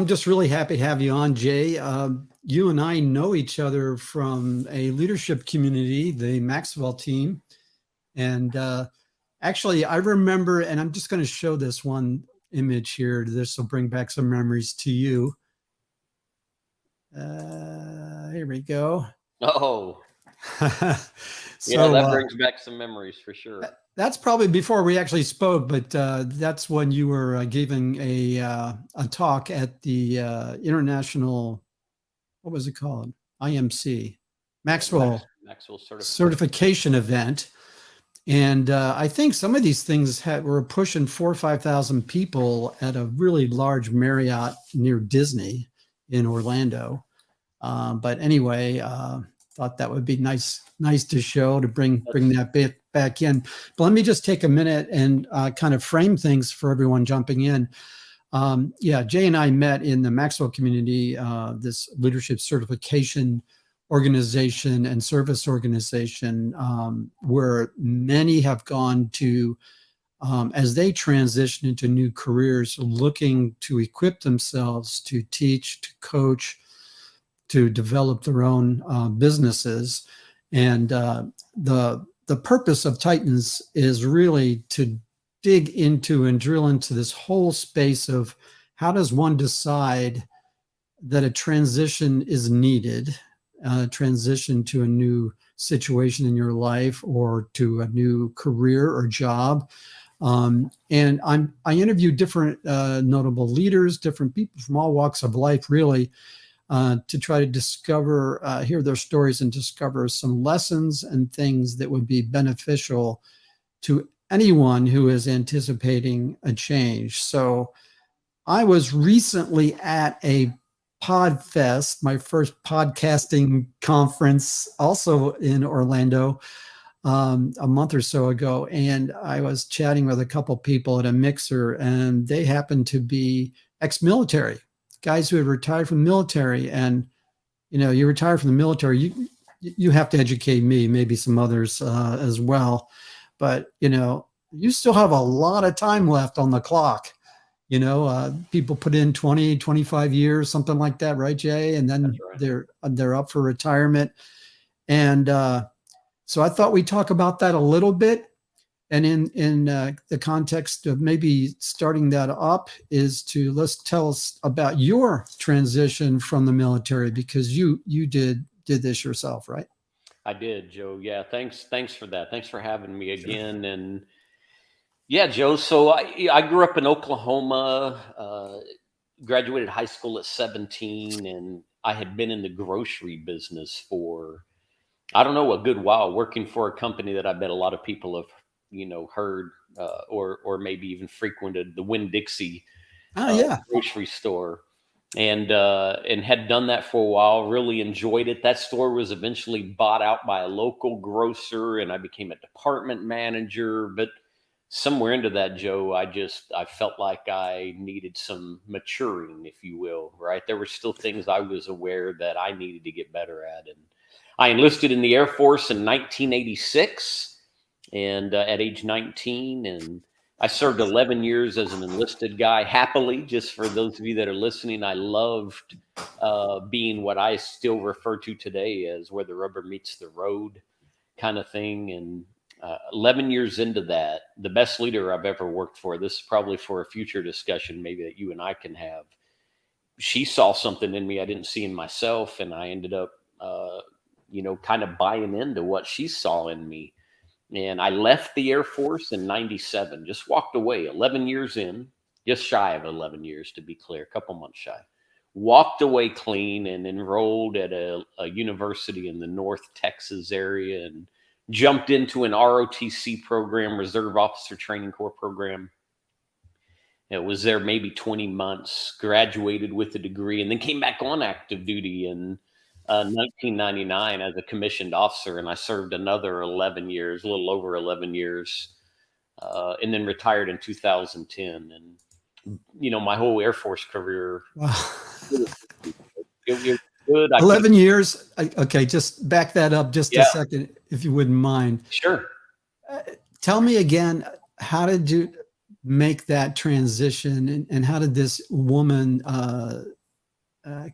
I'm just really happy to have you on, Jay. You and I know each other from a leadership community, the Maxwell team. And actually, I remember, and I'm just going to show this one image here. This will bring back some memories to you. Here we go. Oh, So, yeah, that brings back some memories for sure. That's probably before we actually spoke, but that's when you were giving a talk at the International, what was it called? IMC, Maxwell certification event. And I think some of these things were pushing 4,000 or 5,000 people at a really large Marriott near Disney in Orlando. But anyway, thought that would be nice to show, to bring that bit back in. But let me just take a minute and kind of frame things for everyone jumping in. Yeah, Jay and I met in the Maxwell community, this leadership certification organization and service organization, where many have gone to, as they transition into new careers, looking to equip themselves to teach, to coach, to develop their own businesses. And the purpose of Titans is really to dig into and drill into this whole space of how does one decide that a transition is needed, transition to a new situation in your life or to a new career or job. And I interviewed different notable leaders, different people from all walks of life, really, to try to discover, hear their stories and discover some lessons and things that would be beneficial to anyone who is anticipating a change. So I was recently at a PodFest, my first podcasting conference, also in Orlando, a month or so ago. And I was chatting with a couple people at a mixer, and they happened to be ex-military, guys who had retired from the military. And, you retire from the military, you have to educate me, maybe some others as well. But, you still have a lot of time left on the clock. People put in 20, 25 years, something like that, right, Jay? And then they're up for retirement. And so I thought we'd talk about that a little bit. And in the context of maybe starting that up is let's tell us about your transition from the military, because you did this yourself, right? I did, Joe. Yeah, thanks for that. Thanks for having me again. Sure. And yeah, Joe. So I grew up in Oklahoma, graduated high school at 17, and I had been in the grocery business for, I don't know, a good while, working for a company that I bet a lot of people have heard or maybe even frequented, the Winn-Dixie grocery store, and had done that for a while. Really enjoyed it. That store was eventually bought out by a local grocer, and I became a department manager. But somewhere into that, Joe, I felt like I needed some maturing, if you will. Right, there were still things I was aware that I needed to get better at, and I enlisted in the Air Force in 1986. And at age 19, and I served 11 years as an enlisted guy, happily. Just for those of you that are listening, I loved being what I still refer to today as where the rubber meets the road kind of thing. And 11 years into that, the best leader I've ever worked for, this is probably for a future discussion maybe that you and I can have, she saw something in me I didn't see in myself, and I ended up, kind of buying into what she saw in me. And I left the Air Force in 97, just walked away 11 years in, just shy of 11 years to be clear, a couple months shy. Walked away clean and enrolled at a university in the North Texas area and jumped into an ROTC program, Reserve Officer Training Corps program. It was there maybe 20 months, graduated with a degree, and then came back on active duty in 1999 as a commissioned officer, and I served another 11 years, a little over 11 years, and then retired in 2010. And my whole Air Force career, wow. it good. 11 years. Okay, just back that up just a second, if you wouldn't mind. Sure. Tell me again, how did you make that transition, and how did this woman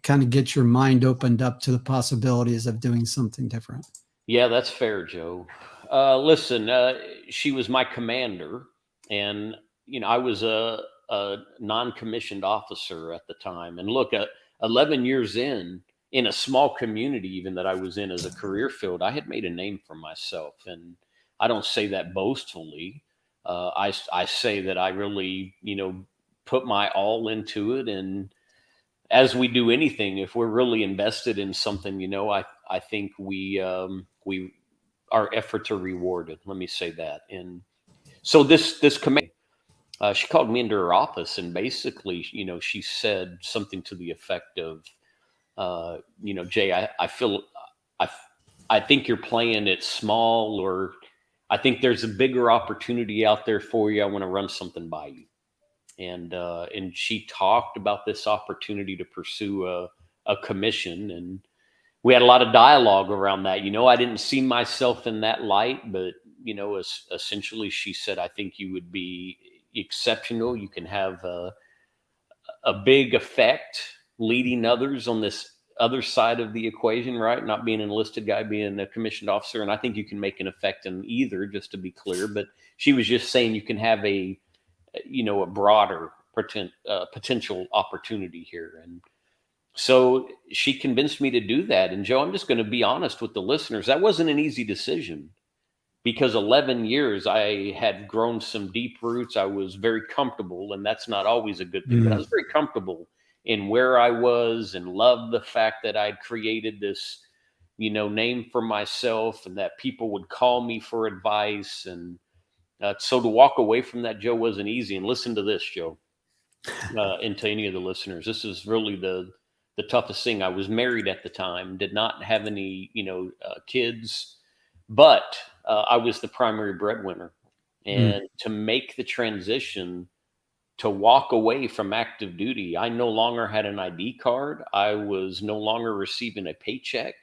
kind of get your mind opened up to the possibilities of doing something different? Yeah, that's fair, Joe. Listen, she was my commander, and I was a non-commissioned officer at the time. And look, 11 years in a small community, even that I was in as a career field, I had made a name for myself, and I don't say that boastfully. I say that I really, put my all into it, and as we do anything, if we're really invested in something, I think we our efforts are rewarded. Let me say that. And so this command, she called me into her office, and basically, she said something to the effect of, Jay, I feel, I, I think you're playing it small, or I think there's a bigger opportunity out there for you. I want to run something by you. And she talked about this opportunity to pursue a commission, and we had a lot of dialogue around that. I didn't see myself in that light, but essentially she said, I think you would be exceptional. You can have a big effect leading others on this other side of the equation, right? Not being an enlisted guy, being a commissioned officer. And I think you can make an effect in either, just to be clear. But she was just saying you can have a broader potential opportunity here. And so she convinced me to do that. And Joe, I'm just going to be honest with the listeners. That wasn't an easy decision, because 11 years I had grown some deep roots. I was very comfortable, and that's not always a good thing, but I was very comfortable in where I was, and loved the fact that I'd created this, name for myself, and that people would call me for advice. And so to walk away from that, Joe, wasn't easy. And listen to this, Joe, and to any of the listeners, this is really the toughest thing. I was married at the time, did not have any, kids, but I was the primary breadwinner. And to make the transition, to walk away from active duty, I no longer had an ID card. I was no longer receiving a paycheck.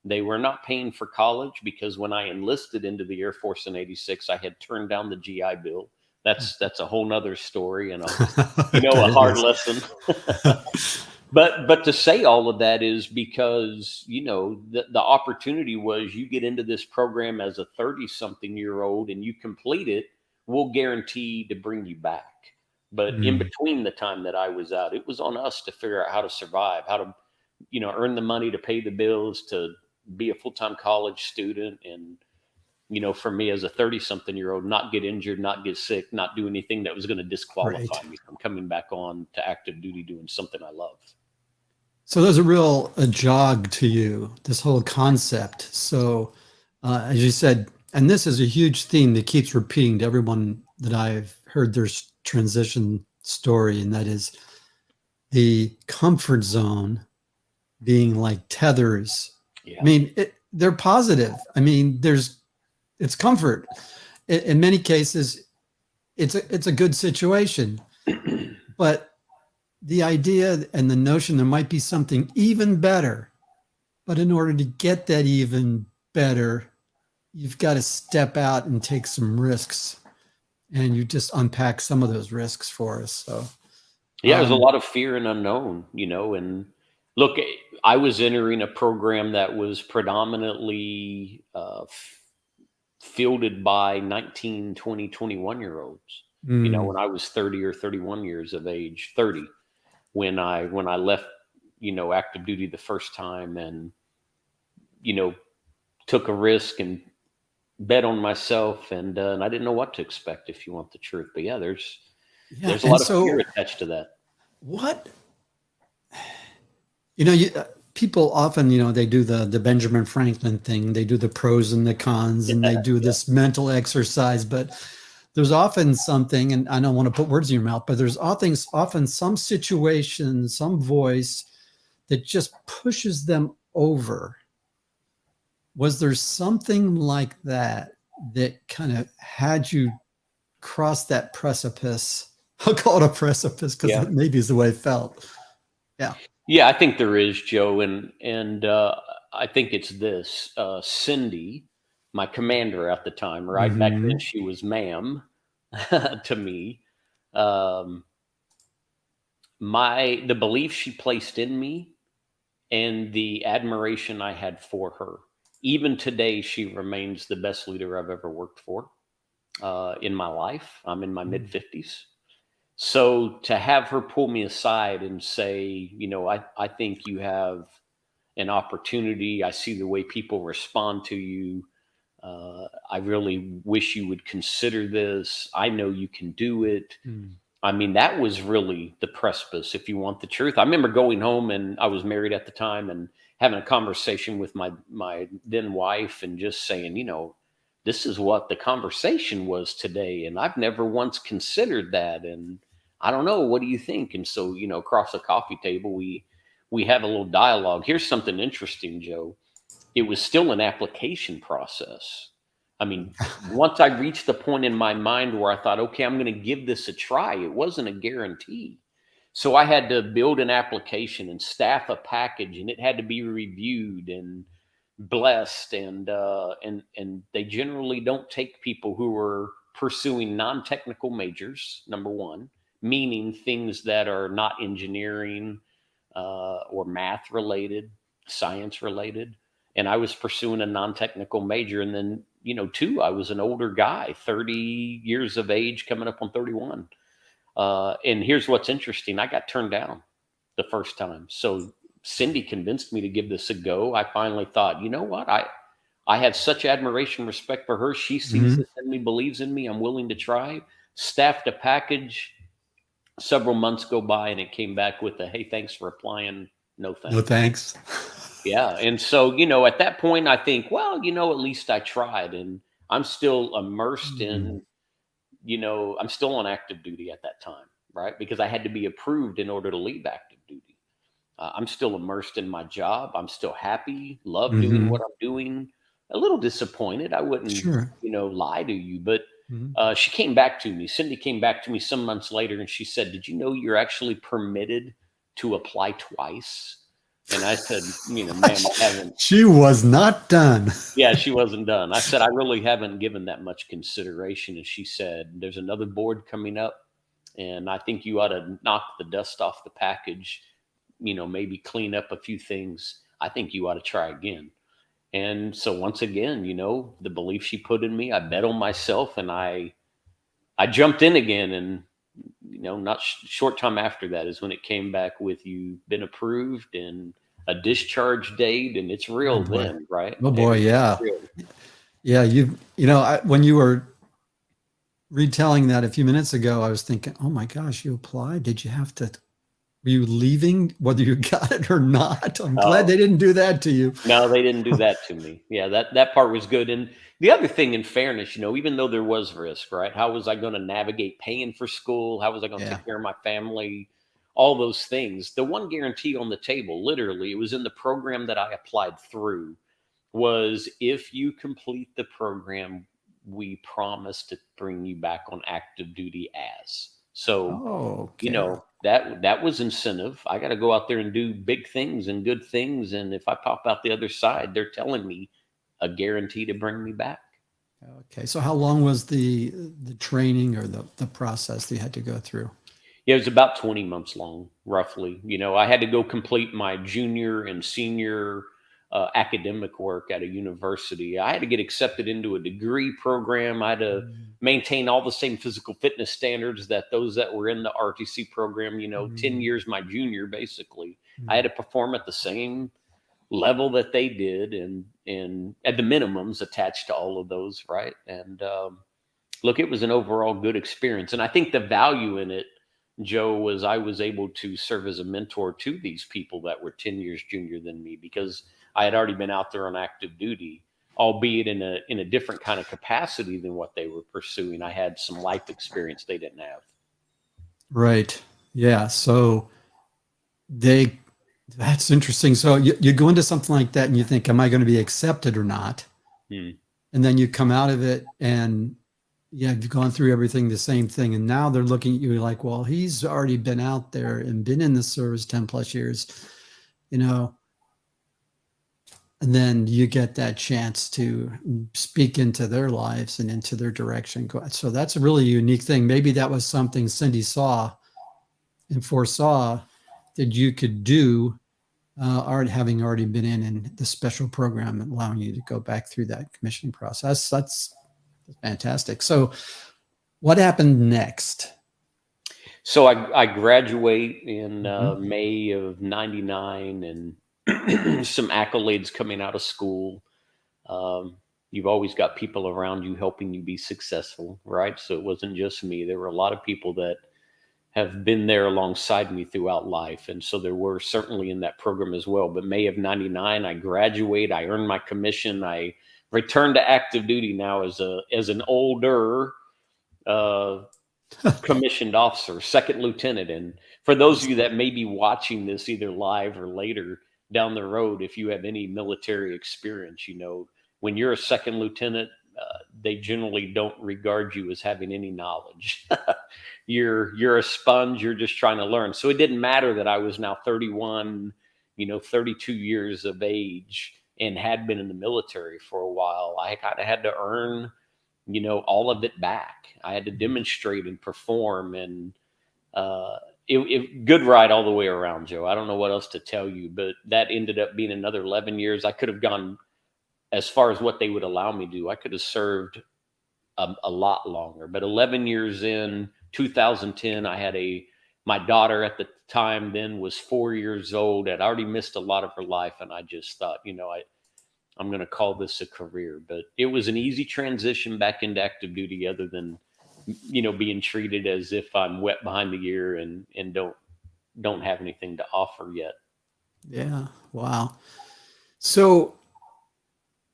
They were not paying for college, because when I enlisted into the Air Force in '86, I had turned down the GI Bill. That's a whole nother story, and a hard lesson. But to say all of that is because, the opportunity was, you get into this program as a 30-something-year-old and you complete it, we'll guarantee to bring you back. But in between the time that I was out, it was on us to figure out how to survive, how to, earn the money to pay the bills, to be a full-time college student. And, for me as a 30-something-year-old, not get injured, not get sick, not do anything that was going to disqualify me from coming back on to active duty doing something I love. So there's a jog to you, this whole concept. So as you said, and this is a huge theme that keeps repeating to everyone that I've heard their transition story, and that is the comfort zone being like tethers. Yeah. I mean, they're positive. I mean, it's comfort. In many cases, it's a good situation, but the idea and the notion there might be something even better, but in order to get that even better, you've got to step out and take some risks. And you just unpack some of those risks for us. So yeah, there's a lot of fear and unknown, and look, I was entering a program that was predominantly fielded by 19, 20, 21-year-olds. When I was 30 or 31 years of age, 30, when I left, active duty the first time, and, took a risk and bet on myself, and I didn't know what to expect, if you want the truth. But yeah, there's a lot of fear attached to that. What, people often, they do the Benjamin Franklin thing. They do the pros and the cons, and they do this mental exercise, but there's often something, and I don't want to put words in your mouth, but there's often some situation, some voice that just pushes them over. Was there something like that kind of had you cross that precipice? I'll call it a precipice, because that maybe is the way it felt. Yeah, I think there is, Joe, and I think it's this. Cindy, my commander at the time, right? Back then she was ma'am to me. The belief she placed in me and the admiration I had for her. Even today, she remains the best leader I've ever worked for in my life. I'm in my mid 50s. So to have her pull me aside and say, I think you have an opportunity. I see the way people respond to you. I really wish you would consider this. I know you can do it. I mean, that was really the precipice, if you want the truth. I remember going home, and I was married at the time, and having a conversation with my then wife and just saying, this is what the conversation was today. And I've never once considered that. And I don't know, what do you think? And so, across the coffee table, we have a little dialogue. Here's something interesting, Joe. It was still an application process. I mean, once I reached the point in my mind where I thought, okay, I'm going to give this a try, it wasn't a guarantee. So I had to build an application and staff a package, and it had to be reviewed and blessed. And they generally don't take people who are pursuing non-technical majors, number one, meaning things that are not engineering or math related, science related. And I was pursuing a non-technical major. And then, two, I was an older guy, 30 years of age, coming up on 31. And here's what's interesting. I got turned down the first time. So Cindy convinced me to give this a go. I finally thought, you know what? I have such admiration, respect for her. She sees this in me, believes in me. I'm willing to try. Staffed a package. Several months go by, and it came back with a, hey, thanks for applying. No thanks. No thanks. Yeah. And so, at that point, I think, well, at least I tried. And I'm still immersed in, I'm still on active duty at that time, right? Because I had to be approved in order to leave active duty. I'm still immersed in my job. I'm still happy, love doing what I'm doing. A little disappointed. I wouldn't, lie to you. But she came back to me. Cindy came back to me some months later, and she said, did you know you're actually permitted to apply twice? And I said, ma'am, I haven't. She was not done. Yeah, she wasn't done. I said, I really haven't given that much consideration. And she said, there's another board coming up, and I think you ought to knock the dust off the package, maybe clean up a few things. I think you ought to try again. And so once again, the belief she put in me, I bet on myself, and I jumped in again. And not short time after that is when it came back with, you've been approved and a discharge date, and it's real then, right? Oh boy, yeah. Yeah, when you were retelling that a few minutes ago, I was thinking, oh my gosh, you applied? Did you have to, were you leaving whether you got it or not? I'm glad they didn't do that to you. No, they didn't do that to me. Yeah, that part was good. And the other thing, in fairness, even though there was risk, right? How was I going to navigate paying for school? How was I going to take care of my family? All those things. The one guarantee on the table, literally, it was in the program that I applied through, was if you complete the program, we promise to bring you back on active duty as. So, that was incentive. I got to go out there and do big things and good things. And if I pop out the other side, they're telling me a guarantee to bring me back. Okay. So how long was the training or the process that you had to go through? Yeah, it was about 20 months long, roughly. I had to go complete my junior and senior academic work at a university. I had to get accepted into a degree program. I had to maintain all the same physical fitness standards that those that were in the RTC program, 10 years my junior, basically. I had to perform at the same level that they did, and at the minimums attached to all of those, right? And look, it was an overall good experience. And I think the value in it, Joe, was I was able to serve as a mentor to these people that were 10 years junior than me, because I had already been out there on active duty, albeit in a different kind of capacity than what they were pursuing. I had some life experience they didn't have. Right. Yeah. So that's interesting. So you go into something like that and you think, am I going to be accepted or not? And then you come out of it and you've gone through everything, the same thing. And now they're looking at you like, well, he's already been out there and been in the service 10 plus years. And then you get that chance to speak into their lives and into their direction. So that's a really unique thing. Maybe that was something Cindy saw and foresaw that you could do, having already been in the special program, allowing you to go back through that commissioning process. That's fantastic. So what happened next? So I graduate in May of '99, and some accolades coming out of school. You've always got people around you helping you be successful, right? So it wasn't just me. There were a lot of people that have been there alongside me throughout life. And so there were certainly in that program as well. But May of '99, I graduate, I earned my commission, I returned to active duty now as an older commissioned officer, second lieutenant. And for those of you that may be watching this either live or later down the road, if you have any military experience, when you're a second lieutenant, they generally don't regard you as having any knowledge. You're a sponge. You're just trying to learn. So it didn't matter that I was now 31, 32 years of age and had been in the military for a while. I kind of had to earn, all of it back. I had to demonstrate and perform, and good ride all the way around, Joe. I don't know what else to tell you, but that ended up being another 11 years. I could have gone as far as what they would allow me to do. I could have served a lot longer, but 11 years in 2010, I had my daughter at the time then was 4 years old. I'd already missed a lot of her life. And I just thought, I'm going to call this a career. But it was an easy transition back into active duty, other than, being treated as if I'm wet behind the ear and don't have anything to offer yet. Yeah. Wow. So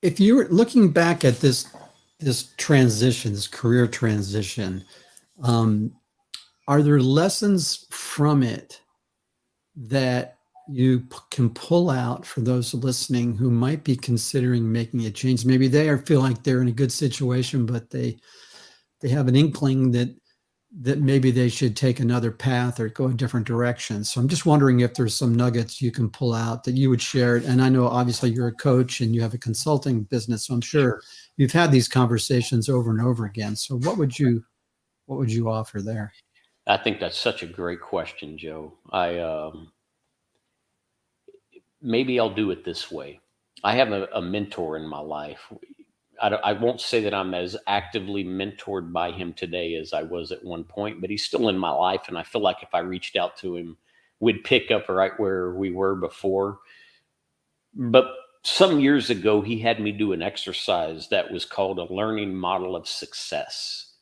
if you were looking back at this transition, this career transition, are there lessons from it that you can pull out for those listening who might be considering making a change? Maybe they feel like they're in a good situation, but they have an inkling that maybe they should take another path or go a different direction. So I'm just wondering if there's some nuggets you can pull out that you would share. And I know obviously you're a coach and you have a consulting business, so I'm sure you've had these conversations over and over again. So what would you offer there? I think that's such a great question, Joe. Maybe I'll do it this way. I have a mentor in my life. I won't say that I'm as actively mentored by him today as I was at one point, but he's still in my life. And I feel like if I reached out to him, we'd pick up right where we were before. But some years ago, he had me do an exercise that was called a learning model of success.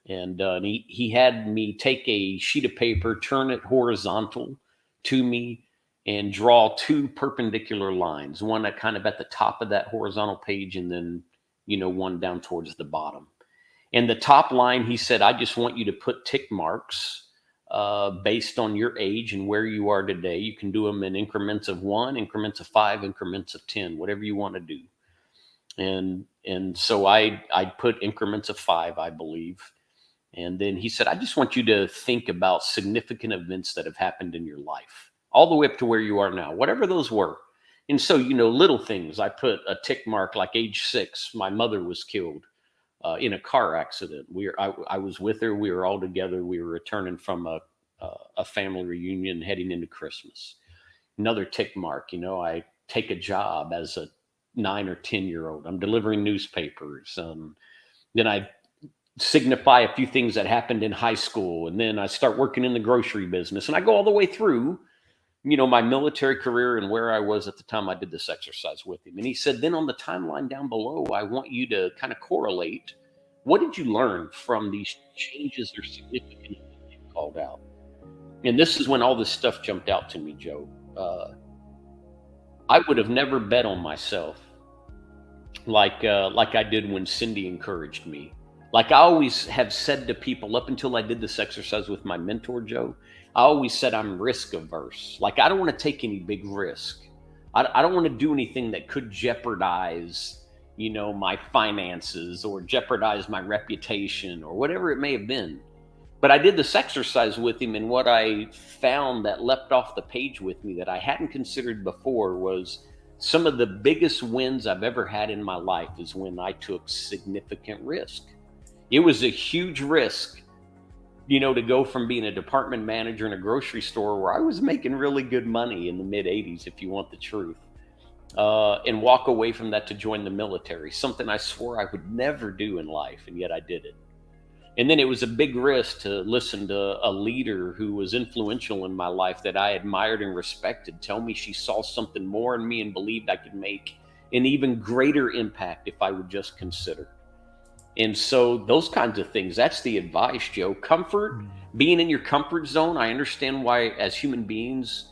And he had me take a sheet of paper, turn it horizontal to me, and draw two perpendicular lines, one at kind of at the top of that horizontal page, and then one down towards the bottom. And the top line, he said, I just want you to put tick marks based on your age and where you are today. You can do them in increments of 1, increments of 5, increments of 10, whatever you want to do. And so I put increments of 5, I believe. And then he said, I just want you to think about significant events that have happened in your life, all the way up to where you are now, whatever those were. And so, little things. I put a tick mark like age 6. My mother was killed in a car accident. I was with her. We were all together. We were returning from a family reunion heading into Christmas. Another tick mark. I take a job as a 9 or 10-year-old. I'm delivering newspapers. Then I signify a few things that happened in high school. And then I start working in the grocery business. And I go all the way through my military career and where I was at the time I did this exercise with him. And he said, then on the timeline down below, I want you to kind of correlate. What did you learn from these changes or significant that you called out? And this is when all this stuff jumped out to me, Joe. I would have never bet on myself like I did when Cindy encouraged me. Like I always have said to people up until I did this exercise with my mentor, Joe, I always said I'm risk averse. Like I don't want to take any big risk. I don't want to do anything that could jeopardize, my finances or jeopardize my reputation or whatever it may have been. But I did this exercise with him, and what I found that leapt off the page with me that I hadn't considered before was some of the biggest wins I've ever had in my life is when I took significant risk. It was a huge risk, to go from being a department manager in a grocery store where I was making really good money in the mid 80s, if you want the truth, and walk away from that to join the military, something I swore I would never do in life, and yet I did it. And then it was a big risk to listen to a leader who was influential in my life that I admired and respected tell me she saw something more in me and believed I could make an even greater impact if I would just consider. And so those kinds of things, that's the advice, Joe. Comfort, being in your comfort zone. I understand why, as human beings,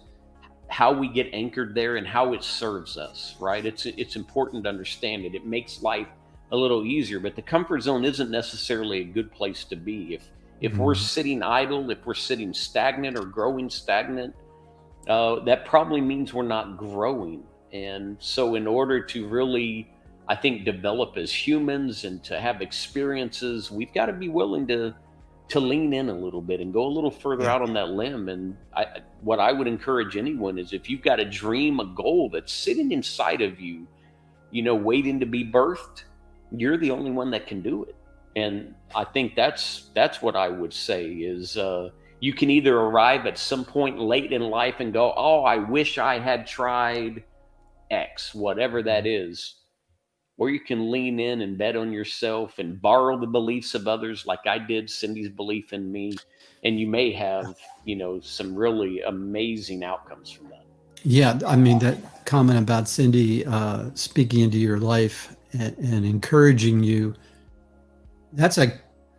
how we get anchored there and how it serves us, right? It's important to understand it. It makes life a little easier, but the comfort zone isn't necessarily a good place to be. If we're sitting idle, if we're sitting stagnant or growing stagnant, that probably means we're not growing. And so in order to really, I think, develop as humans and to have experiences, we've got to be willing to lean in a little bit and go a little further out on that limb. And what I would encourage anyone is, if you've got a dream, a goal that's sitting inside of you, waiting to be birthed, you're the only one that can do it. And I think that's what I would say is, you can either arrive at some point late in life and go, oh, I wish I had tried X, whatever that is. Or you can lean in and bet on yourself and borrow the beliefs of others, like I did, Cindy's belief in me. And you may have, some really amazing outcomes from that. Yeah. I mean, that comment about Cindy speaking into your life and encouraging you, that's a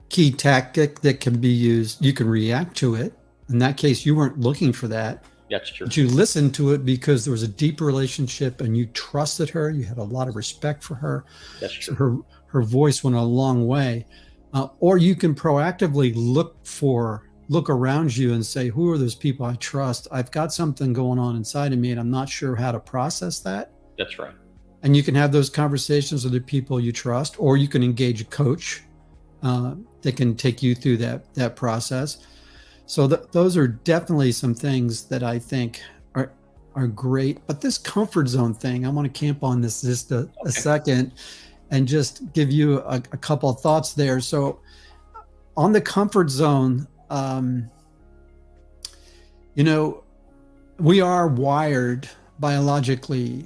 key tactic that can be used. You can react to it. In that case, you weren't looking for that. That's true. But you listened to it because there was a deep relationship and you trusted her. You had a lot of respect for her. That's true. Her voice went a long way. Or you can proactively look around you and say, who are those people I trust? I've got something going on inside of me and I'm not sure how to process that. That's right. And you can have those conversations with the people you trust, or you can engage a coach that can take you through that process. So those are definitely some things that I think are great. But this comfort zone thing, I want to camp on this just a second and just give you a couple of thoughts there. So on the comfort zone, we are wired biologically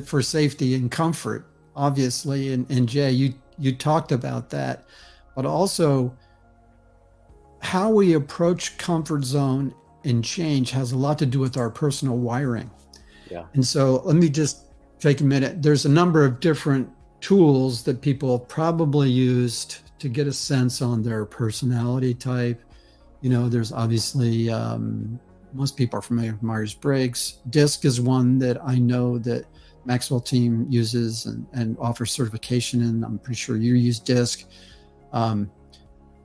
for safety and comfort, obviously. And Jay, you talked about that, but also how we approach comfort zone and change has a lot to do with our personal wiring. Yeah. And so let me just take a minute. There's a number of different tools that people have probably used to get a sense on their personality type. There's obviously, most people are familiar with Myers-Briggs. DISC is one that I know that Maxwell team uses and offers certification in. I'm pretty sure you use DISC.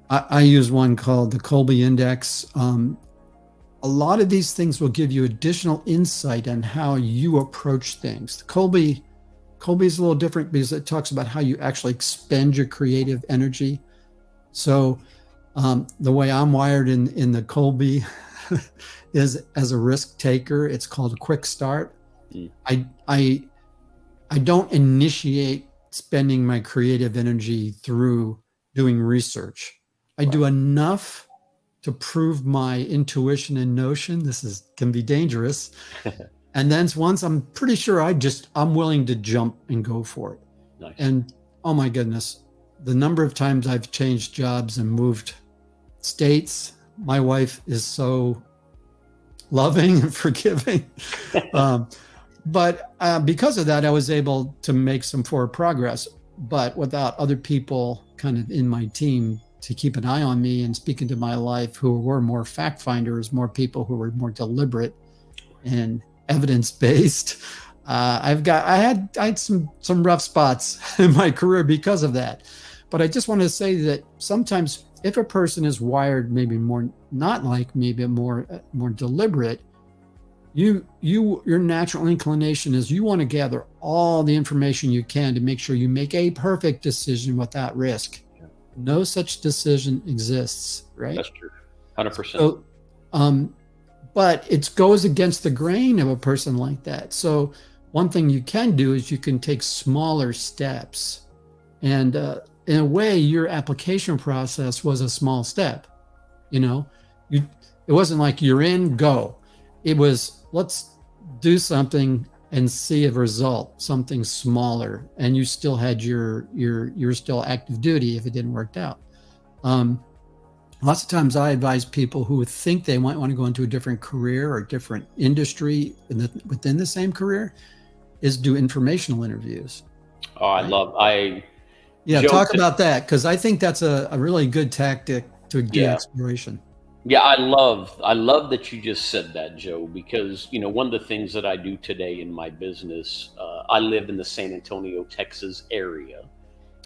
I use one called the Kolbe Index. A lot of these things will give you additional insight on how you approach things. The Kolbe is a little different because it talks about how you actually expend your creative energy. So the way I'm wired in the Kolbe is as a risk taker. It's called a quick start. I don't initiate spending my creative energy through doing research. I do enough to prove my intuition and notion. Can be dangerous. And then once I'm pretty sure I'm willing to jump and go for it. Nice. And oh my goodness, the number of times I've changed jobs and moved states, my wife is so loving and forgiving. But because of that, I was able to make some forward progress, but without other people kind of in my team to keep an eye on me and speak into my life, who were more fact finders, more people who were more deliberate and evidence-based. I had some rough spots in my career because of that. But I just want to say that sometimes if a person is wired maybe more, not like me, but more deliberate, your natural inclination is you want to gather all the information you can to make sure you make a perfect decision without risk. No such decision exists, right? That's true. 100%. So, but it goes against the grain of a person like that. So one thing you can do is you can take smaller steps. And in a way, your application process was a small step. It wasn't like you're in, go. It was, let's do something and see a result, something smaller. And you still had your still active duty if it didn't work out. Lots of times I advise people who think they might want to go into a different career or different industry within the same career is do informational interviews. Oh, right? Joe, Talk about that, because I think that's a really good tactic to do exploration. Yeah, I love that you just said that, Joe, because one of the things that I do today in my business, I live in the San Antonio, Texas area.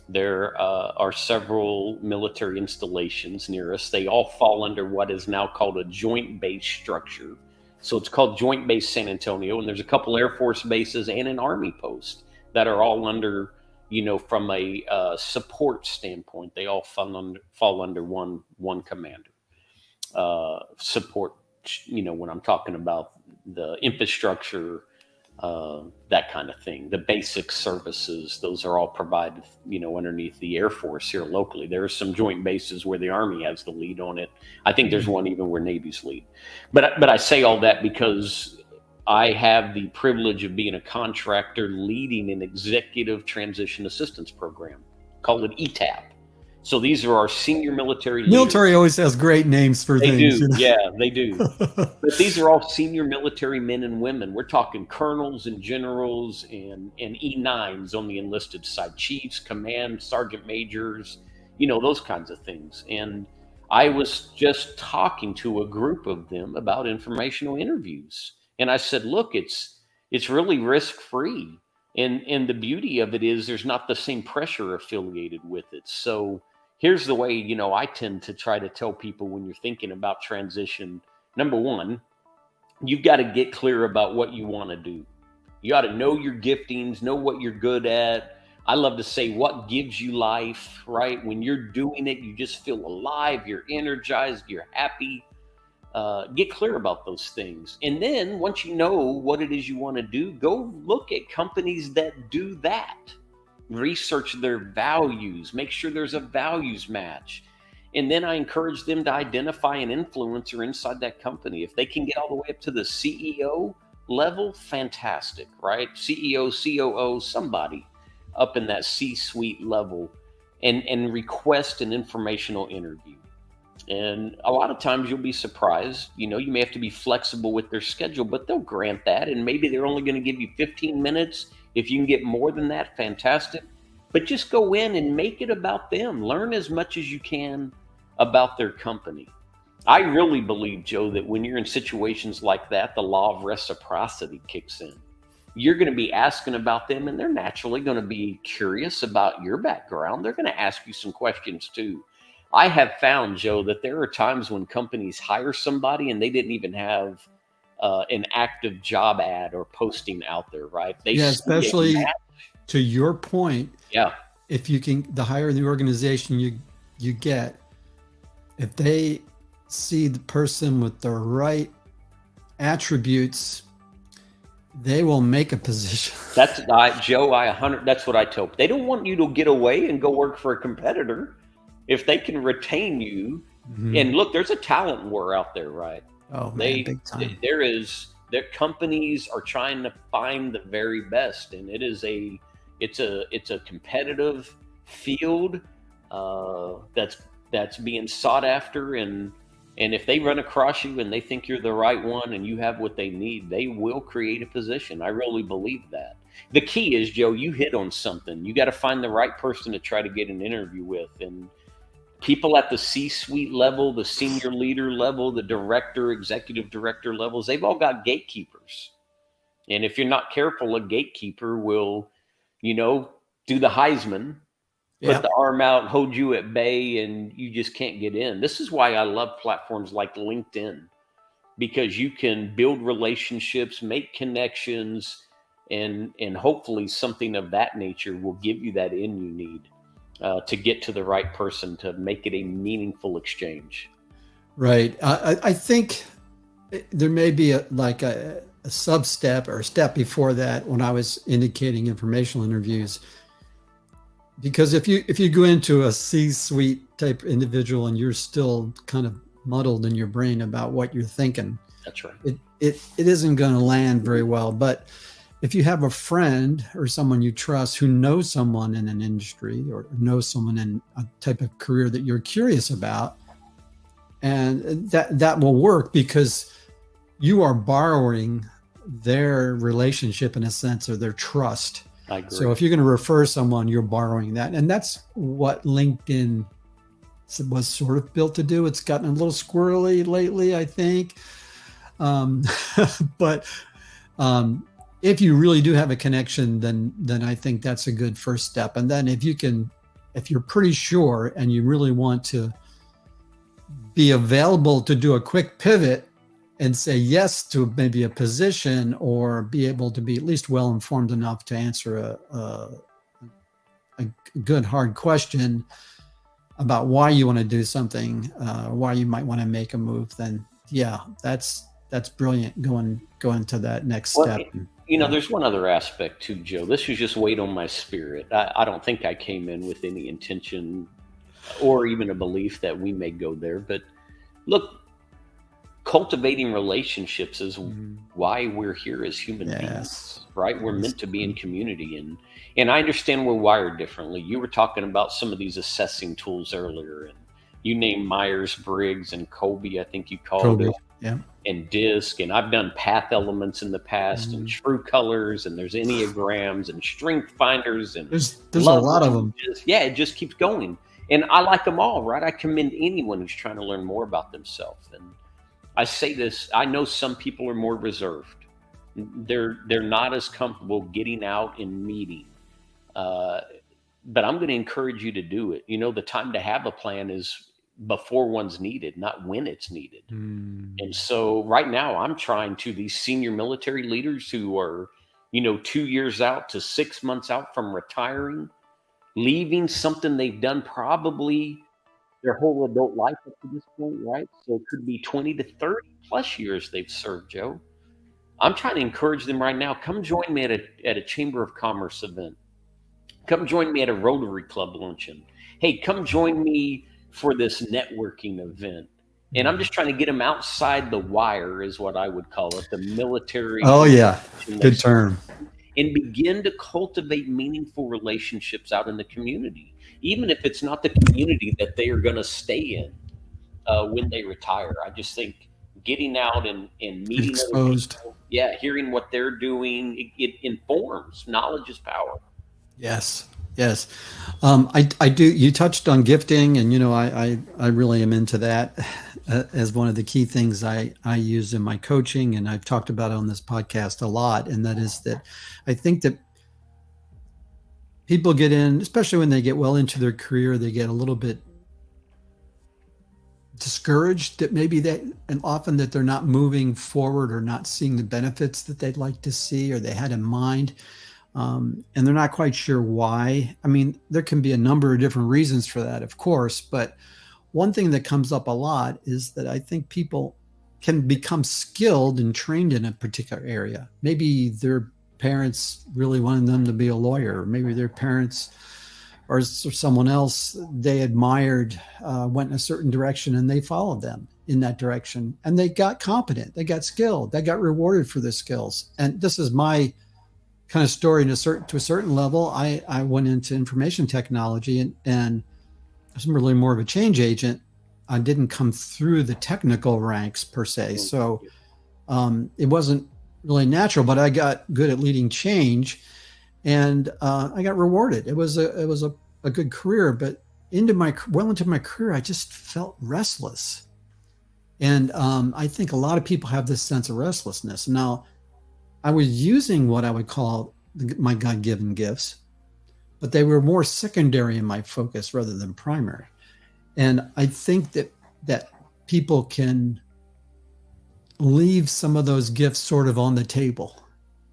There are several military installations near us. They all fall under what is now called a joint base structure. So it's called Joint Base San Antonio, and there's a couple Air Force bases and an Army post that are all under, from a support standpoint, they all fall under one commander. Support, when I'm talking about the infrastructure, that kind of thing, the basic services, those are all provided, underneath the Air Force here locally. There are some joint bases where the Army has the lead on it. I think there's one even where Navy's lead. But I say all that because I have the privilege of being a contractor leading an executive transition assistance program, called it ETAP. So these are our senior military leaders. Military always has great names for things. They do, yeah, they do. But these are all senior military men and women. We're talking colonels and generals and E9s on the enlisted side, chiefs, command, sergeant majors, those kinds of things. And I was just talking to a group of them about informational interviews. And I said, look, it's really risk-free. And the beauty of it is there's not the same pressure affiliated with it. So here's the way, I tend to try to tell people when you're thinking about transition. Number one, you've got to get clear about what you want to do. You got to know your giftings, know what you're good at. I love to say what gives you life, right? When you're doing it, you just feel alive, you're energized, you're happy. Get clear about those things. And then once you know what it is you want to do, go look at companies that do that. Research their values, make sure there's a values match. And then I encourage them to identify an influencer inside that company. If they can get all the way up to the CEO level, fantastic, right? CEO, COO, somebody up in that C-suite level, and request an informational interview. And a lot of times you'll be surprised, you may have to be flexible with their schedule, but they'll grant that. And maybe they're only going to give you 15 minutes. If you can get more than that, fantastic. But just go in and make it about them. Learn as much as you can about their company. I really believe, Joe, that when you're in situations like that, the law of reciprocity kicks in. You're going to be asking about them, and they're naturally going to be curious about your background. They're going to ask you some questions too. I have found, Joe, that there are times when companies hire somebody and they didn't even have an active job ad or posting out there, right? Especially to your point. Yeah. If you can, the higher the organization you get, if they see the person with the right attributes, they will make a position. Joe, 100. That's what I tell. They don't want you to get away and go work for a competitor. If they can retain you, and look, there's a talent war out there, right? Oh, man, big time. Their companies are trying to find the very best, and it's a competitive field that's being sought after, and if they run across you and they think you're the right one and you have what they need, they will create a position. I really believe that. The key is, Joe, you hit on something. You got to find the right person to try to get an interview with, and people at the C-suite level, the senior leader level, the director, executive director levels, they've all got gatekeepers. And if you're not careful, a gatekeeper will, do the Heisman, put the arm out, hold you at bay, and you just can't get in. This is why I love platforms like LinkedIn, because you can build relationships, make connections, and hopefully something of that nature will give you that in you need. To get to the right person to make it a meaningful exchange. Right. I think there may be a sub-step or a step before that when I was indicating informational interviews. Because if you go into a C-suite type individual and you're still kind of muddled in your brain about what you're thinking, That's right. It isn't going to land very well. But if you have a friend or someone you trust who knows someone in an industry or knows someone in a type of career that you're curious about, and that will work because you are borrowing their relationship in a sense, or their trust. I agree. So if you're going to refer someone, you're borrowing that. And that's what LinkedIn was sort of built to do. It's gotten a little squirrely lately, I think. But if you really do have a connection, then I think that's a good first step. And then if you're pretty sure and you really want to be available to do a quick pivot and say yes to maybe a position, or be able to be at least well informed enough to answer a good hard question about why you want to do something, why you might want to make a move, then yeah, that's brilliant going to that next step. There's one other aspect too, Joe. This was just weight on my spirit. I don't think I came in with any intention or even a belief that we may go there, but look, cultivating relationships is why we're here as human beings, right? We're meant to be in community, and I understand we're wired differently. You were talking about some of these assessing tools earlier, and you named Myers-Briggs and Colby, I think you called it, and DISC, and I've done path elements in the past, and true colors, and there's Enneagrams and strength finders, and there's a lot of them. Yeah, it just keeps going, and I like them all, right? I commend anyone who's trying to learn more about themselves. And I say this, I know some people are more reserved. They're not as comfortable getting out and meeting. But I'm going to encourage you to do it. The time to have a plan is before one's needed, not when it's needed. And so right now I'm trying to, these senior military leaders who are, 2 years out to 6 months out from retiring, leaving something they've done probably their whole adult life up to this point, right? So it could be 20 to 30 plus years they've served, Joe. I'm trying to encourage them right now. Come join me at a Chamber of Commerce event. Come join me at a Rotary Club luncheon. Hey, come join me for this networking event. And I'm just trying to get them outside the wire, is what I would call it, the military. Oh, yeah. Good term. And begin to cultivate meaningful relationships out in the community, even if it's not the community that they are going to stay in when they retire. I just think getting out and meeting exposed. Other people, hearing what they're doing, it informs. Knowledge is power. Yes. I do. You touched on gifting, and I really am into that as one of the key things I use in my coaching, and I've talked about it on this podcast a lot. And that is that I think that people get in, especially when they get well into their career, they get a little bit discouraged that and often that they're not moving forward or not seeing the benefits that they'd like to see or they had in mind. And they're not quite sure why. I mean, there can be a number of different reasons for that, of course, but one thing that comes up a lot is that I think people can become skilled and trained in a particular area. Maybe their parents really wanted them to be a lawyer. Maybe their parents or someone else they admired went in a certain direction and they followed them in that direction. And they got competent, they got skilled, they got rewarded for their skills. And this is my kind of story to a certain level. I went into information technology and I was really more of a change agent. I didn't come through the technical ranks per se. So it wasn't really natural, but I got good at leading change and I got rewarded. It was a good career, but into my career, I just felt restless. And I think a lot of people have this sense of restlessness. Now, I was using what I would call my God-given gifts, but they were more secondary in my focus rather than primary. And I think that people can leave some of those gifts sort of on the table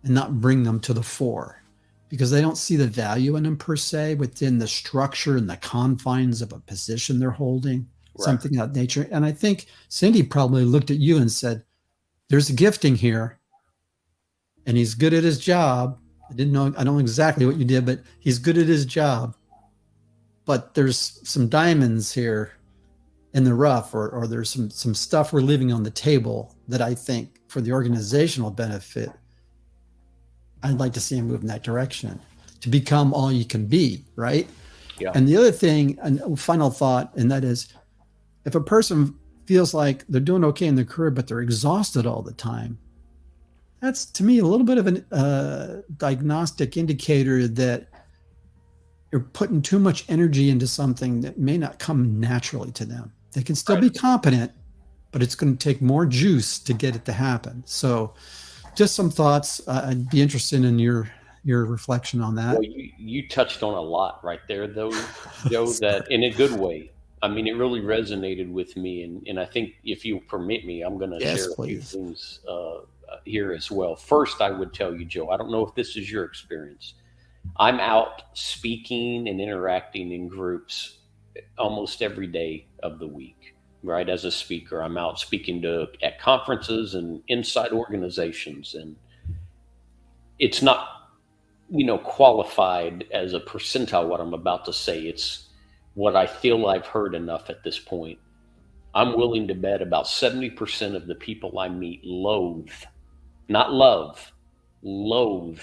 and not bring them to the fore because they don't see the value in them per se within the structure and the confines of a position they're holding, something of that nature. And I think Cindy probably looked at you and said, there's a gifting here, and he's good at his job. I don't know exactly what you did, but he's good at his job. But there's some diamonds here in the rough, or there's some stuff we're leaving on the table that I think for the organizational benefit, I'd like to see him move in that direction to become all you can be, right? Yeah. And the other thing, and final thought, and that is, if a person feels like they're doing okay in their career, but they're exhausted all the time, that's to me a little bit of a diagnostic indicator that you're putting too much energy into something that may not come naturally to them. They can still be competent, but it's going to take more juice to get it to happen. So just some thoughts. I'd be interested in your reflection on that. Well, you touched on a lot right there, though, Joe, that in a good way. I mean, it really resonated with me. And I think if you permit me, I'm going to Yes, share a few please. things here as well. First, I would tell you, Joe, I don't know if this is your experience. I'm out speaking and interacting in groups almost every day of the week, right? As a speaker, I'm out speaking at conferences and inside organizations, and it's not, qualified as a percentile what I'm about to say. It's what I feel I've heard enough at this point. I'm willing to bet about 70% of the people I meet loathe, not love, loathe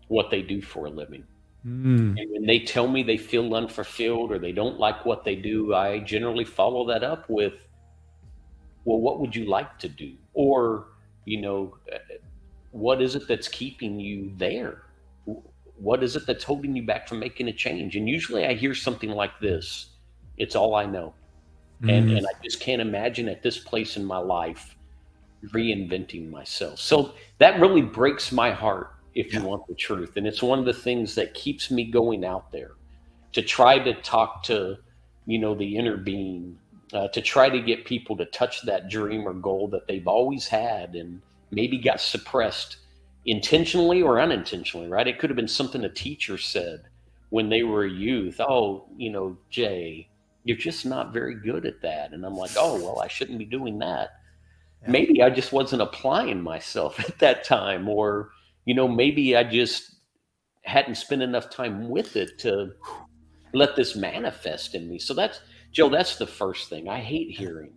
what they do for a living. And when they tell me they feel unfulfilled or they don't like what they do, I generally follow that up with, well, what would you like to do? Or, what is it that's keeping you there? What is it that's holding you back from making a change? And usually I hear something like this: it's all I know. And I just can't imagine at this place in my life reinventing myself. So that really breaks my heart, if you want the truth. And it's one of the things that keeps me going out there to try to talk to, the inner being, to try to get people to touch that dream or goal that they've always had and maybe got suppressed intentionally or unintentionally, right? It could have been something a teacher said when they were a youth. Oh, Jay, you're just not very good at that. And I'm like, oh, well, I shouldn't be doing that. Yeah. Maybe I just wasn't applying myself at that time, or, maybe I just hadn't spent enough time with it to let this manifest in me. So Joe, that's the first thing I hate hearing.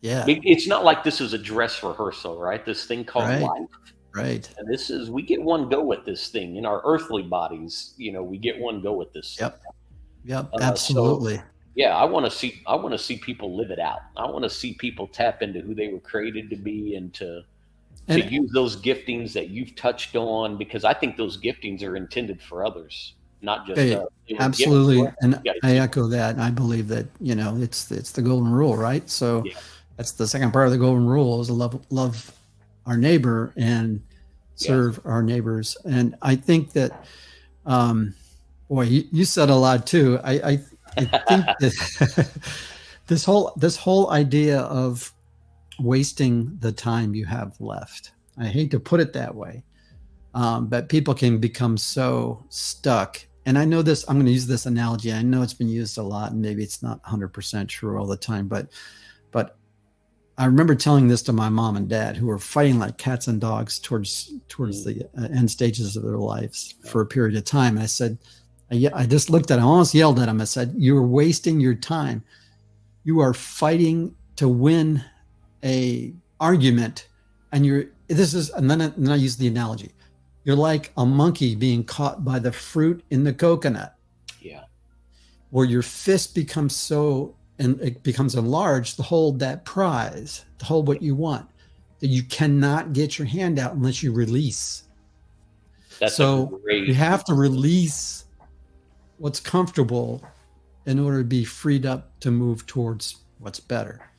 Yeah. It's not like this is a dress rehearsal, right? This thing called life. Right. And we get one go at this thing in our earthly bodies. We get one go at this. Yep. Absolutely. So, yeah, I want to see people live it out. I want to see people tap into who they were created to be and to use those giftings that you've touched on, because I think those giftings are intended for others, not just us. Absolutely. And I echo that. I believe that, it's the golden rule, right? So that's the second part of the golden rule is love our neighbor and serve our neighbors. And I think that, boy, you said a lot too. I think that this whole idea of wasting the time you have left, I hate to put it that way, but people can become so stuck. And I know this, I'm going to use this analogy. I know it's been used a lot and maybe it's not 100% true all the time, but I remember telling this to my mom and dad, who were fighting like cats and dogs towards the end stages of their lives for a period of time. And I said, I just looked at him, I almost yelled at him. I said, "You're wasting your time. You are fighting to win a argument, and then I use the analogy. You're like a monkey being caught by the fruit in the coconut. Yeah. Where your fist becomes and it becomes enlarged to hold that prize, to hold what you want, that you cannot get your hand out unless you release. You have to release what's comfortable in order to be freed up to move towards what's better.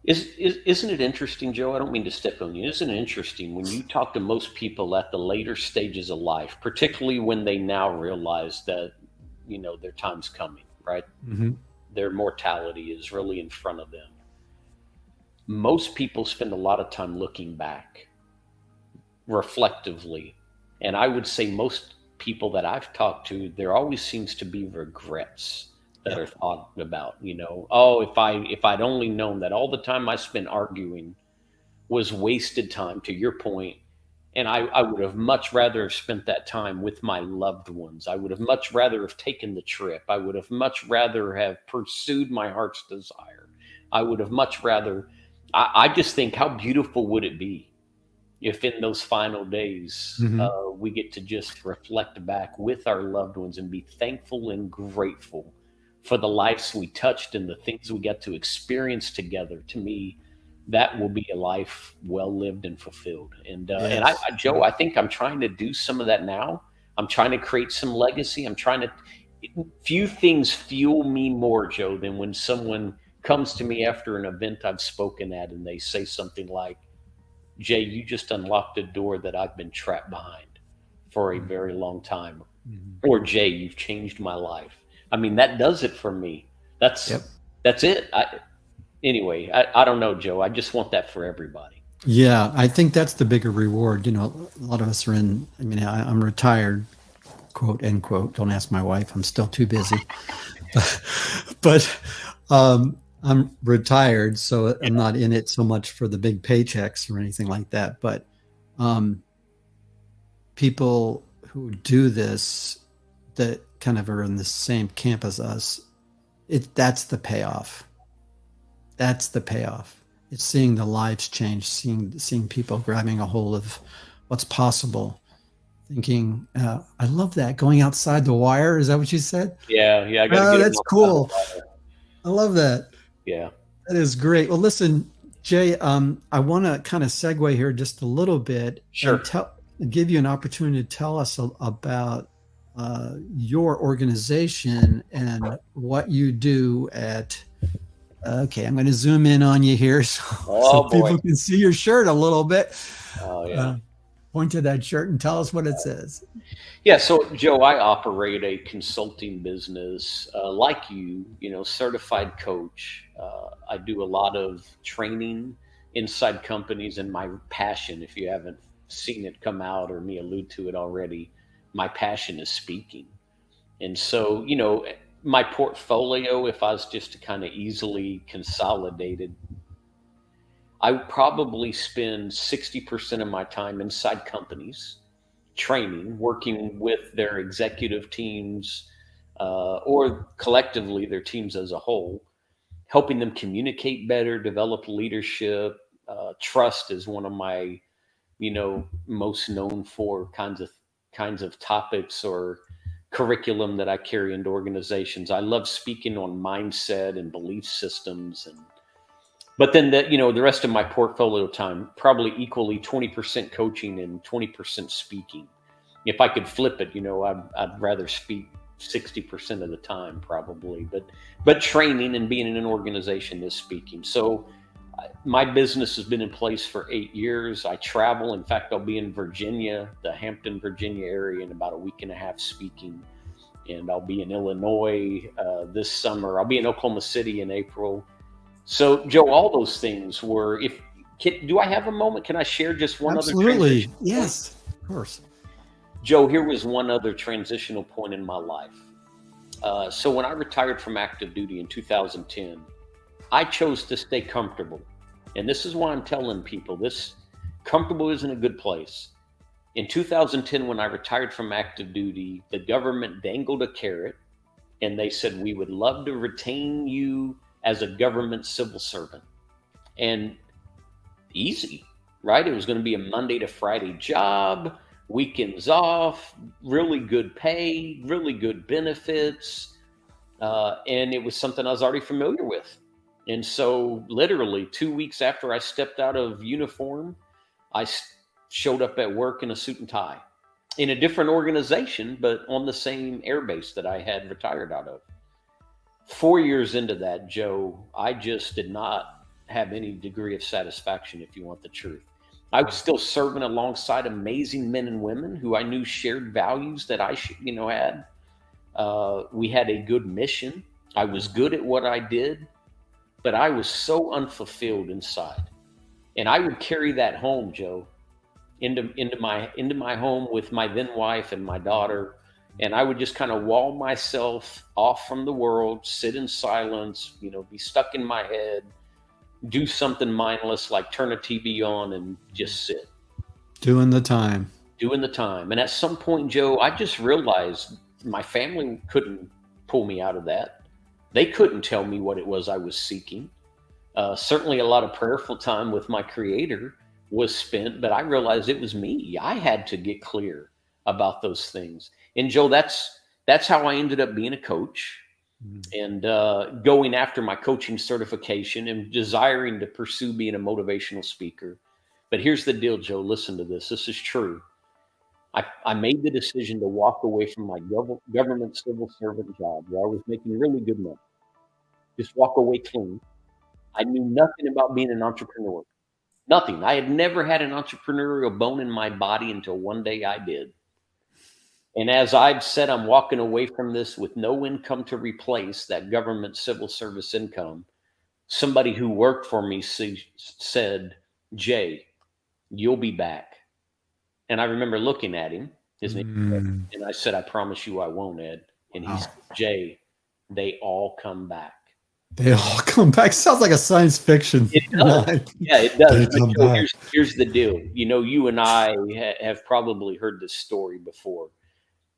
Isn't it interesting, Joe? I don't mean to step on you. Isn't it interesting when you talk to most people at the later stages of life, particularly when they now realize that, their time's coming, right? Mm-hmm. Their mortality is really in front of them. Most people spend a lot of time looking back reflectively. And I would say most people that I've talked to, there always seems to be regrets that are thought about, oh, if I'd only known that all the time I spent arguing was wasted time, to your point, And I would have much rather have spent that time with my loved ones. I would have much rather have taken the trip. I would have much rather have pursued my heart's desire. I would have much rather, I just think, how beautiful would it be if in those final days we get to just reflect back with our loved ones and be thankful and grateful for the lives we touched and the things we got to experience together. To me, that will be a life well lived and fulfilled. And Yes. Joe, I think I'm trying to do some of that now. I'm trying to create some legacy. I'm trying to. Few things fuel me more, Joe, than when someone comes to me after an event I've spoken at and they say something like, "Jay, you just unlocked a door that I've been trapped behind for a very long time," or "Jay, you've changed my life." I mean, that does it for me. That's Yep. that's it. Anyway, I don't know, Joe. I just want that for everybody. Yeah, I think that's the bigger reward. You know, a lot of us are in, I mean, I'm retired, quote, end quote. Don't ask my wife. I'm still too busy. But I'm retired, so I'm not in it so much for the big paychecks or anything like that. But people who do this that kind of are in the same camp as us, that's the payoff. That's the payoff. It's seeing the lives change, seeing people grabbing a hold of what's possible, thinking, I love that. Going outside the wire. Is that what you said? Yeah. I got to Oh, get that's cool. I love that. Yeah. That is great. Well, listen, Jay, I want to kind of segue here just a little bit. Sure. And give you an opportunity to tell us about your organization and what you do at. Okay, I'm going to zoom in on you here so people can see your shirt a little bit. Oh, yeah. Point to that shirt and tell us what it says. Yeah, so Joe, I operate a consulting business like you know, certified coach. I do a lot of training inside companies, and my passion, if you haven't seen it come out or me allude to it already, my passion is speaking. And so, you know, my portfolio, if I was just to kind of easily consolidate it, I would probably spend 60% of my time inside companies, training, working with their executive teams or collectively their teams as a whole, helping them communicate better, develop leadership. Trust is one of my, you know, most known for kinds of topics or curriculum that I carry into organizations. I love speaking on mindset and belief systems, but then the rest of my portfolio time, probably equally 20% coaching and 20% speaking. If I could flip it, you know, I'd rather speak 60% of the time probably, but training and being in an organization is speaking. So my business has been in place for 8 years. I travel. In fact, I'll be in Virginia, the Hampton, Virginia area in about a week and a half speaking. And I'll be in Illinois this summer. I'll be in Oklahoma City in April. So, Joe, all those things were, do I have a moment? Can I share just one other transition? Yes, of course. Joe, here was one other transitional point in my life. So when I retired from active duty in 2010, I chose to stay comfortable. And this is why I'm telling people this: comfortable isn't a good place. In 2010, when I retired from active duty, the government dangled a carrot and they said, "We would love to retain you as a government civil servant." And easy, right? It was going to be a Monday to Friday job, weekends off, really good pay, really good benefits. And it was something I was already familiar with. And so literally 2 weeks after I stepped out of uniform, I showed up at work in a suit and tie in a different organization, but on the same airbase that I had retired out of. 4 years into that, Joe, I just did not have any degree of satisfaction, if you want the truth. I was still serving alongside amazing men and women who I knew shared values that I had. We had a good mission. I was good at what I did, but I was so unfulfilled inside. And I would carry that home, Joe, into my home with my then wife and my daughter. And I would just kind of wall myself off from the world, sit in silence, be stuck in my head, do something mindless like turn a TV on and just sit. Doing the time. And at some point, Joe, I just realized my family couldn't pull me out of that. They couldn't tell me what it was I was seeking. Certainly a lot of prayerful time with my creator was spent, but I realized it was me. I had to get clear about those things. And Joe, that's how I ended up being a coach and going after my coaching certification and desiring to pursue being a motivational speaker. But here's the deal, Joe. Listen to this. This is true. I made the decision to walk away from my government civil servant job where I was making really good money. Just walk away clean. I knew nothing about being an entrepreneur. Nothing. I had never had an entrepreneurial bone in my body until one day I did. And as I've said, I'm walking away from this with no income to replace that government civil service income. Somebody who worked for me said, Jay, you'll be back. And I remember looking at him, his name, Ed, and I said, I promise you I won't, Ed. And he said, Jay, they all come back. They all come back. Sounds like a science fiction. It does. line. Yeah, it does. They come Joe, back. here's the deal. You know, you and I have probably heard this story before.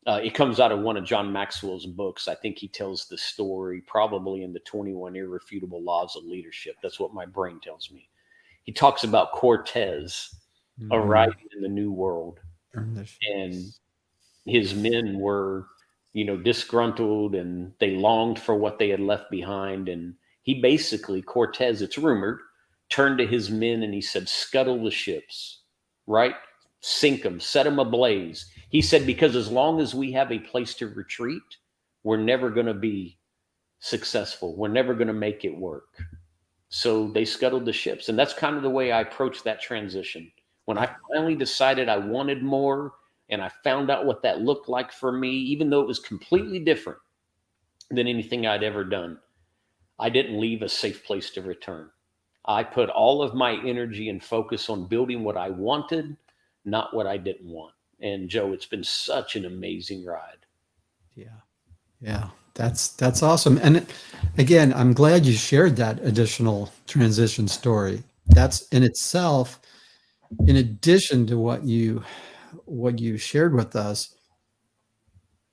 It comes out of one of John Maxwell's books. I think he tells the story probably in the 21 Irrefutable Laws of Leadership. That's what my brain tells me. He talks about Cortez arriving in the New World. And his men were, disgruntled, and they longed for what they had left behind. And he basically, Cortez, it's rumored, turned to his men and he said, scuttle the ships, right? Sink them, set them ablaze. He said, because as long as we have a place to retreat, we're never going to be successful. We're never going to make it work. So they scuttled the ships. And that's kind of the way I approached that transition. When I finally decided I wanted more and I found out what that looked like for me, even though it was completely different than anything I'd ever done, I didn't leave a safe place to return. I put all of my energy and focus on building what I wanted, not what I didn't want. And Joe, it's been such an amazing ride. Yeah. That's awesome. And again, I'm glad you shared that additional transition story. That's in itself, in addition to what you shared with us,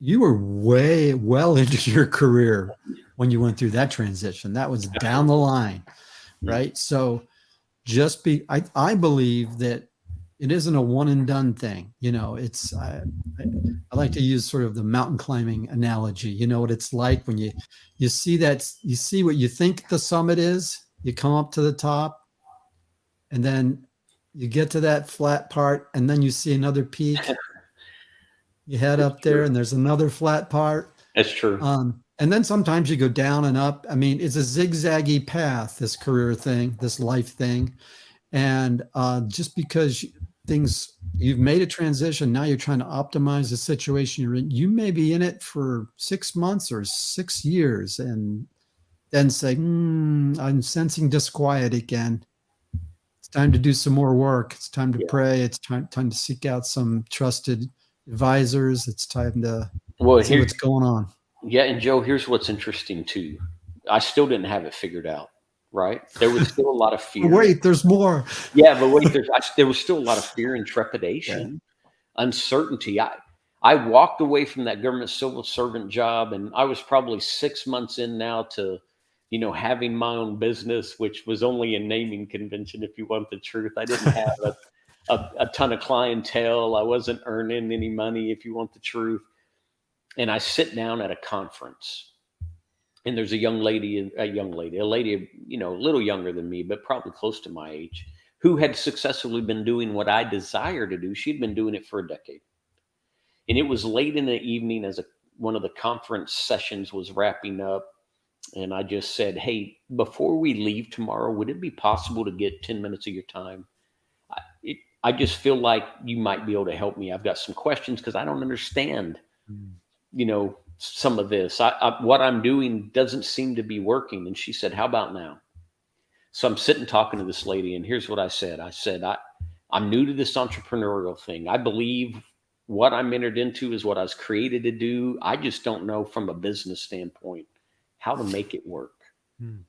you were way well into your career when you went through that transition. That was down the line, right? So I believe that it isn't a one and done thing. It's, I like to use sort of the mountain climbing analogy. You know what it's like when you see what you think the summit is, you come up to the top, and then you get to that flat part, and then you see another peak. You head up there and there's another flat part. That's true. And then sometimes you go down and up. I mean, it's a zigzaggy path, this career thing, this life thing. And just because you've made a transition, now you're trying to optimize the situation you're in. You may be in it for 6 months or 6 years and then say, I'm sensing disquiet again. It's time to do some more work. It's time to pray. It's time to seek out some trusted advisors. It's time to see what's going on. Yeah. And Joe, here's what's interesting too. I still didn't have it figured out. Right. There was still a lot of fear. Wait, there's more. Yeah, but wait, there was still a lot of fear and trepidation, uncertainty. I walked away from that government civil servant job, and I was probably 6 months in now to, having my own business, which was only a naming convention, if you want the truth. I didn't have a ton of clientele. I wasn't earning any money, if you want the truth. And I sit down at a conference. And there's a lady, a little younger than me, but probably close to my age, who had successfully been doing what I desire to do. She'd been doing it for a decade. And it was late in the evening as one of the conference sessions was wrapping up. And I just said, hey, before we leave tomorrow, would it be possible to get 10 minutes of your time? I just feel like you might be able to help me. I've got some questions because I don't understand, some of this. What I'm doing doesn't seem to be working. And she said, how about now? So I'm sitting talking to this lady, and here's what I said. I said, I'm new to this entrepreneurial thing. I believe what I'm entered into is what I was created to do. I just don't know from a business standpoint how to make it work.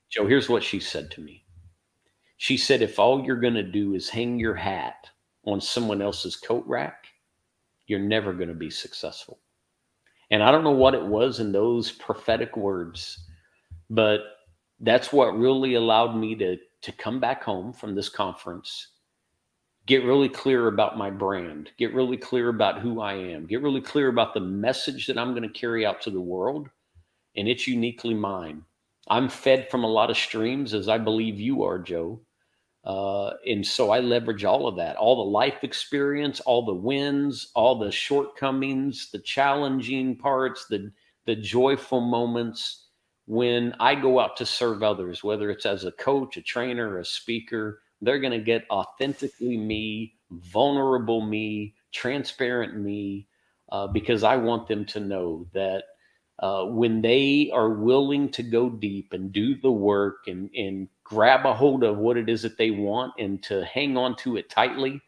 Joe, here's what she said to me. She said, if all you're going to do is hang your hat on someone else's coat rack, you're never going to be successful. And I don't know what it was in those prophetic words, but that's what really allowed me to come back home from this conference, get really clear about my brand, get really clear about who I am, get really clear about the message that I'm going to carry out to the world, and it's uniquely mine. I'm fed from a lot of streams, as I believe you are, Joe. And so I leverage all of that, all the life experience, all the wins, all the shortcomings, the challenging parts, the joyful moments when I go out to serve others, whether it's as a coach, a trainer, a speaker. They're going to get authentically me, vulnerable me, transparent me, because I want them to know that when they are willing to go deep and do the work and grab a hold of what it is that they want and to hang on to it tightly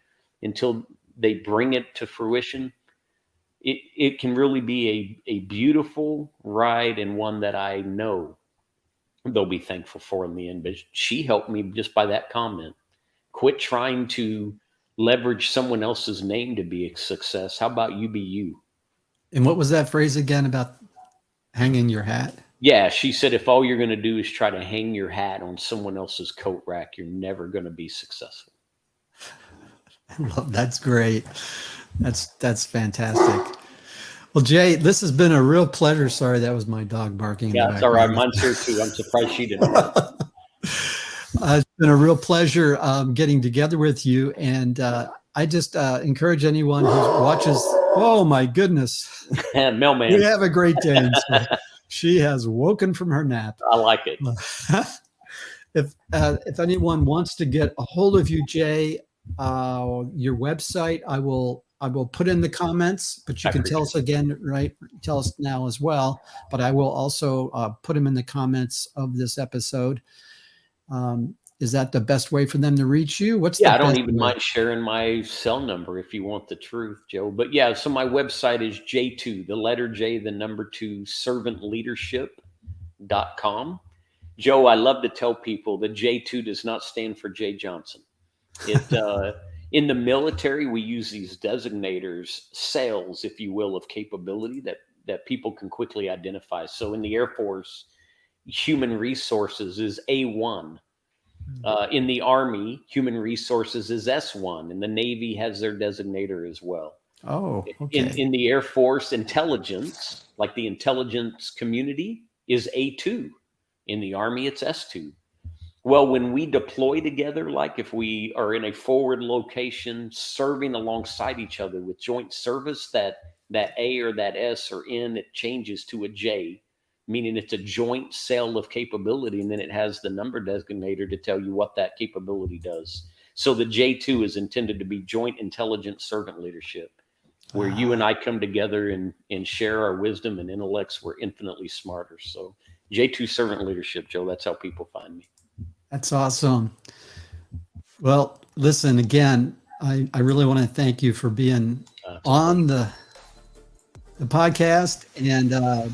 until they bring it to fruition, it can really be a beautiful ride, and one that I know they'll be thankful for in the end. But she helped me just by that comment. Quit trying to leverage someone else's name to be a success. How about you be you? And what was that phrase again about hanging your hat? Yeah, she said, if all you're going to do is try to hang your hat on someone else's coat rack, you're never going to be successful. That's great. That's fantastic. Well, Jay, this has been a real pleasure. Sorry, that was my dog barking. Yeah, it's all right. Mine's here too. I'm surprised she didn't. It's been a real pleasure getting together with you. And I just encourage anyone who watches. Oh, my goodness. Mailman. You have a great day. So she has woken from her nap. I like it. If anyone wants to get a hold of you, Jay, your website, I will put in the comments, but you can tell us again, right? Tell us now as well, but I will also put them in the comments of this episode. Is that the best way for them to reach you? I don't even mind sharing my cell number if you want the truth, Joe. But yeah, so my website is J2, the letter J, the number 2, servantleadership.com. Joe, I love to tell people that J2 does not stand for Jay Johnson. It in the military, we use these designators, sales, if you will, of capability that people can quickly identify. So in the Air Force, human resources is A1. In the Army, human resources is S1, and the Navy has their designator as well. Oh, okay. In the Air Force, intelligence, like the intelligence community, is A2. In the Army, it's S2. Well, when we deploy together, like if we are in a forward location, serving alongside each other with joint service, that A or that S or N, it changes to a J, meaning it's a joint sale of capability, and then it has the number designator to tell you what that capability does. So the J2 is intended to be joint intelligent servant leadership, where you and I come together and share our wisdom and intellects. We're infinitely smarter. So J2 servant leadership, Joe, that's how people find me. That's awesome. Well, listen, again, I really want to thank you for being on the podcast, and I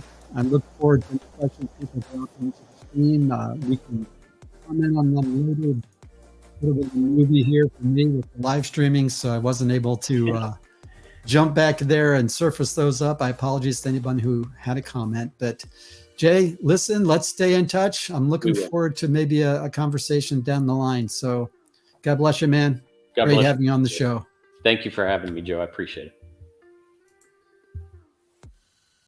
look forward to any questions people drop into the stream. We can comment on them later. A little bit of a movie here for me with the live streaming, so I wasn't able to jump back there and surface those up. I apologize to anyone who had a comment, but Jay, listen, let's stay in touch. I'm looking forward to maybe a conversation down the line. So God bless you, man. Great having you on the show. Thank you for having me, Joe. I appreciate it.